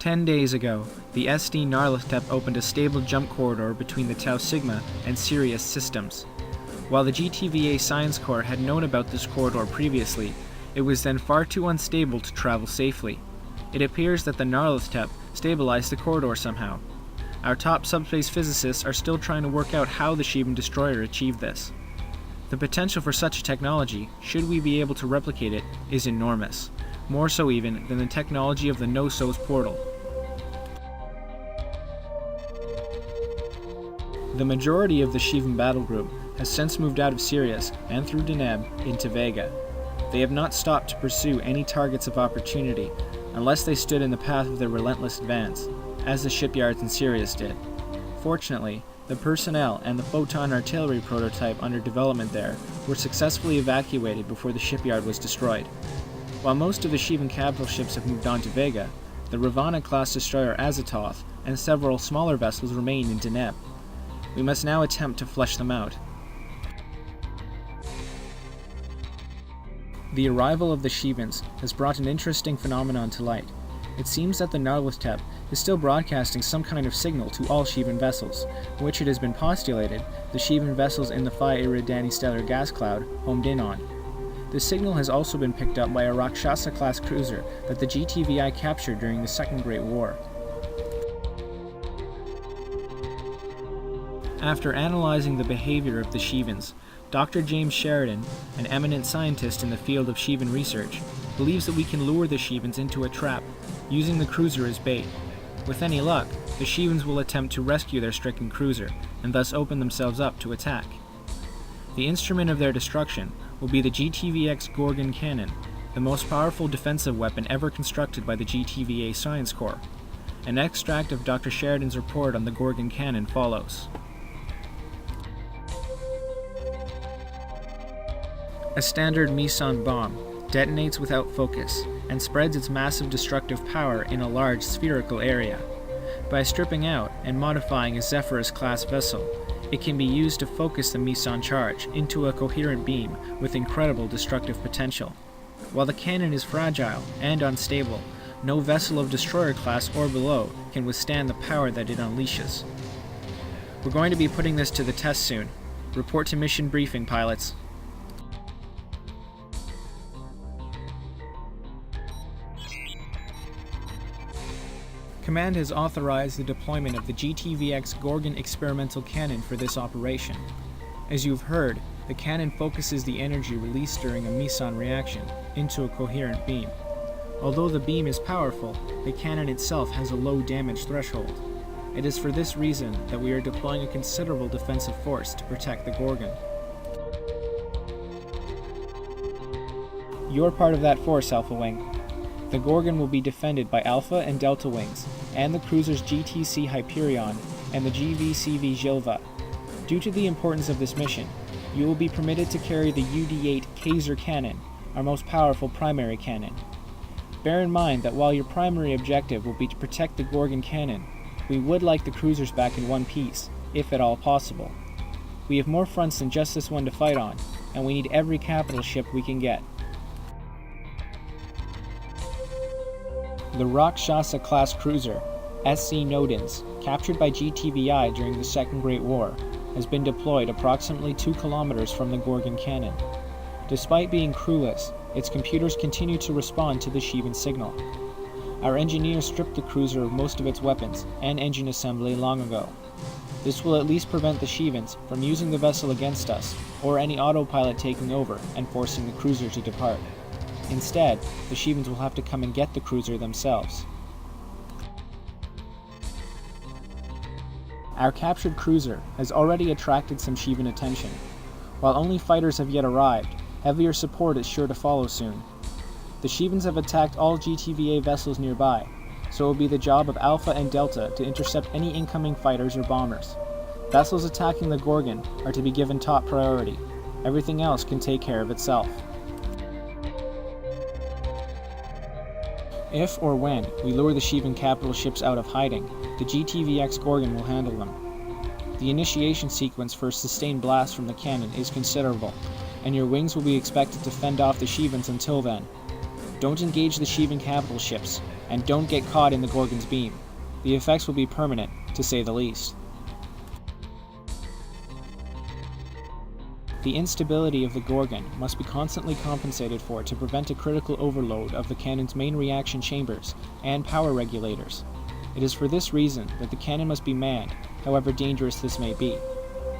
10 days ago, the SD Nyarlathotep opened a stable jump corridor between the Tau Sigma and Sirius systems. While the GTVA Science Corps had known about this corridor previously, it was then far too unstable to travel safely. It appears that the Nyarlathotep stabilized the corridor somehow. Our top subspace physicists are still trying to work out how the Shivan destroyer achieved this. The potential for such a technology, should we be able to replicate it, is enormous, more so even than the technology of the No-Sos portal. The majority of the Shivan battle group has since moved out of Sirius and through Deneb into Vega. They have not stopped to pursue any targets of opportunity, unless they stood in the path of their relentless advance, as the shipyards in Sirius did. Fortunately, the personnel and the photon artillery prototype under development there were successfully evacuated before the shipyard was destroyed. While most of the Shivan capital ships have moved on to Vega, the Ravana-class destroyer Azatoth and several smaller vessels remain in Deneb. We must now attempt to flush them out. The arrival of the Shivans has brought an interesting phenomenon to light. It seems that the Nyarlathotep is still broadcasting some kind of signal to all Shivan vessels, which it has been postulated the Shivan vessels in the Phi Eridani stellar gas cloud homed in on. The signal has also been picked up by a Rakshasa-class cruiser that the GTVI captured during the Second Great War. After analyzing the behavior of the Shivans, Dr. James Sheridan, an eminent scientist in the field of Shivan research, believes that we can lure the Shivans into a trap, using the cruiser as bait. With any luck, the Shivans will attempt to rescue their stricken cruiser, and thus open themselves up to attack. The instrument of their destruction will be the GTVX Gorgon cannon, the most powerful defensive weapon ever constructed by the GTVA Science Corps. An extract of Dr. Sheridan's report on the Gorgon cannon follows. A standard meson bomb detonates without focus and spreads its massive destructive power in a large spherical area. By stripping out and modifying a Zephyrus-class vessel, it can be used to focus the meson charge into a coherent beam with incredible destructive potential. While the cannon is fragile and unstable, no vessel of destroyer class or below can withstand the power that it unleashes. We're going to be putting this to the test soon. Report to mission briefing, pilots. Command has authorized the deployment of the GTVX Gorgon experimental cannon for this operation. As you've heard, the cannon focuses the energy released during a meson reaction into a coherent beam. Although the beam is powerful, the cannon itself has a low damage threshold. It is for this reason that we are deploying a considerable defensive force to protect the Gorgon. You're part of that force, Alpha Wing. The Gorgon will be defended by Alpha and Delta Wings, and the cruisers GTC Hyperion and the GVCV Jilva. Due to the importance of this mission, you will be permitted to carry the UD-8 Kaiser cannon, our most powerful primary cannon. Bear in mind that while your primary objective will be to protect the Gorgon cannon, we would like the cruisers back in one piece, if at all possible. We have more fronts than just this one to fight on, and we need every capital ship we can get. The Rakshasa-class cruiser, SC Nodens, captured by GTVI during the Second Great War, has been deployed approximately 2 kilometers from the Gorgon cannon. Despite being crewless, its computers continue to respond to the Shivan signal. Our engineers stripped the cruiser of most of its weapons and engine assembly long ago. This will at least prevent the Shivans from using the vessel against us, or any autopilot taking over and forcing the cruiser to depart. Instead, the Shivans will have to come and get the cruiser themselves. Our captured cruiser has already attracted some Shivan attention. While only fighters have yet arrived, heavier support is sure to follow soon. The Shivans have attacked all GTVA vessels nearby, so it will be the job of Alpha and Delta to intercept any incoming fighters or bombers. Vessels attacking the Gorgon are to be given top priority. Everything else can take care of itself. If or when we lure the Shivan capital ships out of hiding, the GTVX Gorgon will handle them. The initiation sequence for a sustained blast from the cannon is considerable, and your wings will be expected to fend off the Shivans until then. Don't engage the Shivan capital ships, and don't get caught in the Gorgon's beam. The effects will be permanent, to say the least. The instability of the Gorgon must be constantly compensated for to prevent a critical overload of the cannon's main reaction chambers and power regulators. It is for this reason that the cannon must be manned, however dangerous this may be.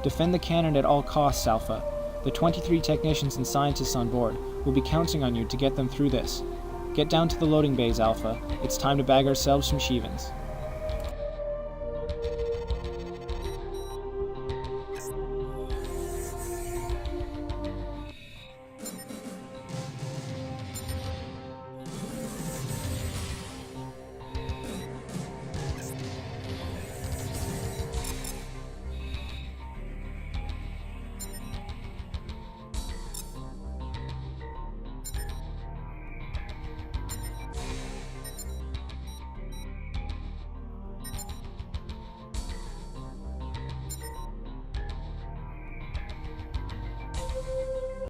Defend the cannon at all costs, Alpha. The 23 technicians and scientists on board will be counting on you to get them through this. Get down to the loading bays, Alpha. It's time to bag ourselves some Shivans.